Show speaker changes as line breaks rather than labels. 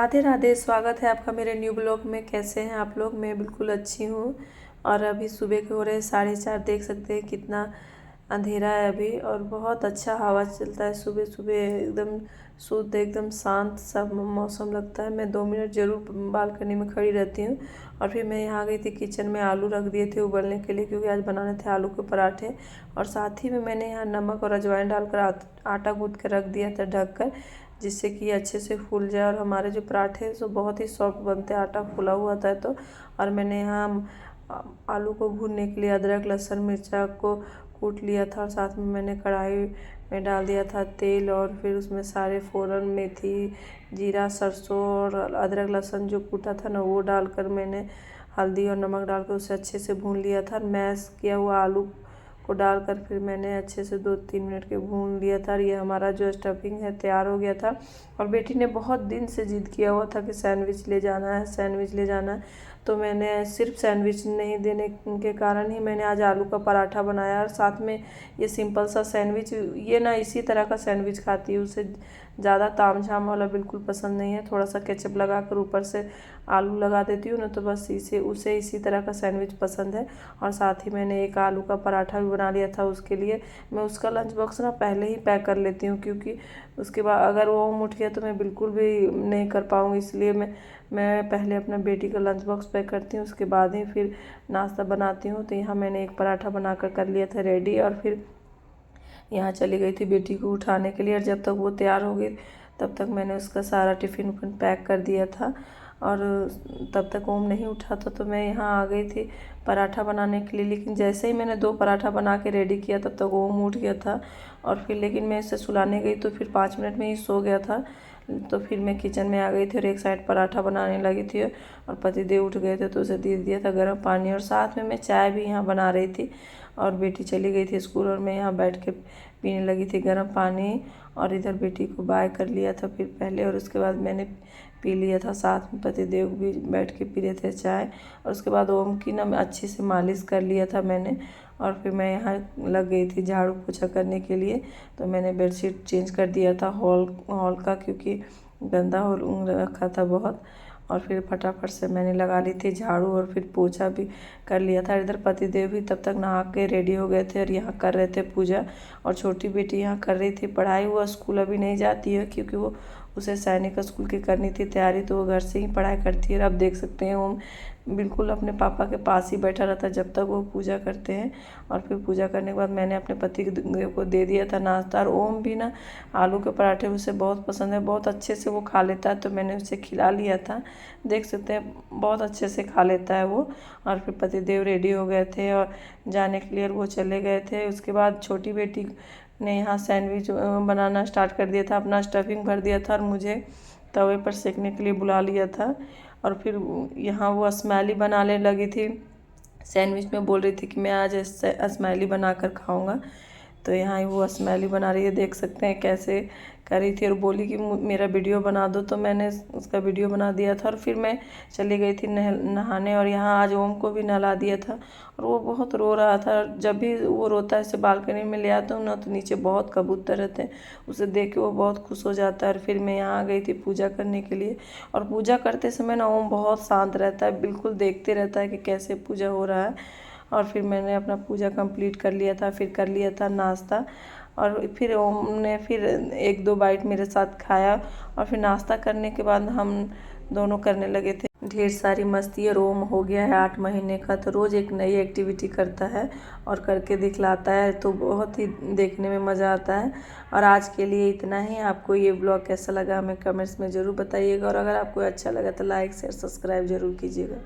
राधे राधे। स्वागत है आपका मेरे न्यू ब्लॉग में। कैसे हैं आप लोग? मैं बिल्कुल अच्छी हूँ। और अभी सुबह के हो रहे 4:30, देख सकते हैं कितना अंधेरा है अभी। और बहुत अच्छा हवा चलता है सुबह सुबह, एकदम शुद्ध, एकदम शांत सा मौसम लगता है। मैं 2 मिनट ज़रूर बालकनी में खड़ी रहती हूँ। और फिर मैं यहाँ गई थी किचन में, आलू रख दिए थे उबलने के लिए, क्योंकि आज बनाने थे आलू के पराठे। और साथ ही में मैंने यहाँ नमक और अजवाइन डालकर आटा गूँथ कर रख दिया था ढक कर, जिससे कि अच्छे से फूल जाए। और हमारे जो पराठे हैं सो बहुत ही सॉफ्ट बनते हैं, आटा फूला हुआ था तो। और मैंने यहाँ आलू को भूनने के लिए अदरक लहसुन मिर्चा को कूट लिया था। और साथ में मैंने कढ़ाई में डाल दिया था तेल, और फिर उसमें सारे फ़ोरन, मेथी, जीरा, सरसों और अदरक लहसुन जो कूटा था ना, वो डालकर मैंने हल्दी और नमक डालकर उसे अच्छे से भून लिया था। मैश किया हुआ आलू को डालकर फिर मैंने अच्छे से 2-3 मिनट के भून लिया था। और ये हमारा जो स्टफिंग है तैयार हो गया था। और बेटी ने बहुत दिन से जिद किया हुआ था कि सैंडविच ले जाना है, सैंडविच ले जाना है। तो मैंने सिर्फ सैंडविच नहीं देने के कारण ही मैंने आज आलू का पराठा बनाया। और साथ में ये सिंपल सा सैंडविच, ये ना इसी तरह का सैंडविच खाती है, उसे ज़्यादा ताम झाम वाला बिल्कुल पसंद नहीं है। थोड़ा सा केचप लगा कर ऊपर से आलू लगा देती हूँ ना, तो बस उसे इसी तरह का सैंडविच पसंद है। और साथ ही मैंने एक आलू का पराठा भी बना लिया था उसके लिए। मैं उसका लंच बॉक्स ना पहले ही पैक कर लेती हूँ, क्योंकि उसके बाद अगर वो उठ गया तो मैं बिल्कुल भी नहीं कर पाऊँगी। इसलिए मैं पहले अपना बेटी का लंच बॉक्स पैक करती हूँ, उसके बाद ही फिर नाश्ता बनाती हूँ। तो यहाँ मैंने एक पराठा बनाकर कर लिया था रेडी। और फिर यहाँ चली गई थी बेटी को उठाने के लिए। और जब तक वो तैयार हो गई तब तक मैंने उसका सारा टिफ़िन उफ़िन पैक कर दिया था। और तब तक ओम नहीं उठा था, तो मैं यहाँ आ गई थी पराठा बनाने के लिए। लेकिन जैसे ही मैंने 2 पराठा बना के रेडी किया तब तक ओम उठ गया था। और फिर लेकिन मैं इसे सुलाने गई तो फिर 5 मिनट में ही सो गया था। तो फिर मैं किचन में आ गई थी और एक साइड पराठा बनाने लगी थी। और पतिदेव उठ गए थे तो उसे दे दिया था गर्म पानी, और साथ में मैं चाय भी यहाँ बना रही थी। और बेटी चली गई थी स्कूल और मैं यहाँ बैठ के पीने लगी थी गर्म पानी। और इधर बेटी को बाय कर लिया था फिर पहले, और उसके बाद मैंने पी लिया था। साथ में पतिदेव भी बैठ के पी रहे थे चाय। और उसके बाद ओम की ना अच्छे से मालिश कर लिया था मैंने। और फिर मैं यहाँ लग गई थी झाड़ू पोछा करने के लिए। तो मैंने बेडशीट चेंज कर दिया था हॉल का, क्योंकि गंदा हो रखा था बहुत। और फिर फटाफट से मैंने लगा ली थी झाड़ू, और फिर पोछा भी कर लिया था। इधर पतिदेव भी तब तक नहा के रेडी हो गए थे और यहाँ कर रहे थे पूजा। और छोटी बेटी यहाँ कर रही थी पढ़ाई। वो स्कूल अभी नहीं जाती है, क्योंकि वो उसे सैनिक स्कूल की करनी थी तैयारी, तो वो घर से ही पढ़ाई करती है। और अब देख सकते हैं वो बिल्कुल अपने पापा के पास ही बैठा रहता है जब तक वो पूजा करते हैं। और फिर पूजा करने के बाद मैंने अपने पति को दे दिया था नाश्ता। और ओम भी ना आलू के पराठे उसे बहुत पसंद है, बहुत अच्छे से वो खा लेता है, तो मैंने उसे खिला लिया था। देख सकते हैं बहुत अच्छे से खा लेता है वो। और फिर पतिदेव रेडी हो गए थे और जाने के लिए वो चले गए थे। उसके बाद छोटी बेटी ने यहाँ सैंडविच बनाना स्टार्ट कर दिया था, अपना स्टफिंग भर दिया था और मुझे तवे पर सेकने के लिए बुला लिया था। और फिर यहाँ वो स्मैली बनाने लगी थी सैंडविच में, बोल रही थी कि मैं आज स्मैली बना कर खाऊँगा। तो यहाँ वो स्मैली बना रही है, देख सकते हैं कैसे कर रही थी। और बोली कि मेरा वीडियो बना दो, तो मैंने उसका वीडियो बना दिया था। और फिर मैं चली गई थी नहाने, और यहाँ आज ओम को भी नहला दिया था। और वो बहुत रो रहा था। जब भी वो रोता है, इसे बालकनी में ले आता हूँ ना, तो नीचे बहुत कबूतर रहते हैं, उसे देख के वो बहुत खुश हो जाता है। और फिर मैं यहाँ आ गई थी पूजा करने के लिए। और पूजा करते समय ना ओम बहुत शांत रहता है, बिल्कुल देखते रहता है कि कैसे पूजा हो रहा है। और फिर मैंने अपना पूजा कंप्लीट कर लिया था, फिर कर लिया था नाश्ता। और फिर ओम ने फिर 1-2 बाइट मेरे साथ खाया। और फिर नाश्ता करने के बाद हम दोनों करने लगे थे ढेर सारी मस्ती। और ओम हो गया है 8 महीने का, तो रोज़ एक नई एक्टिविटी करता है और करके दिखलाता है, तो बहुत ही देखने में मज़ा आता है। और आज के लिए इतना ही। आपको ये ब्लॉग कैसा लगा हमें कमेंट्स में ज़रूर बताइएगा। और अगर आपको अच्छा लगा तो लाइक शेयर सब्सक्राइब ज़रूर कीजिएगा।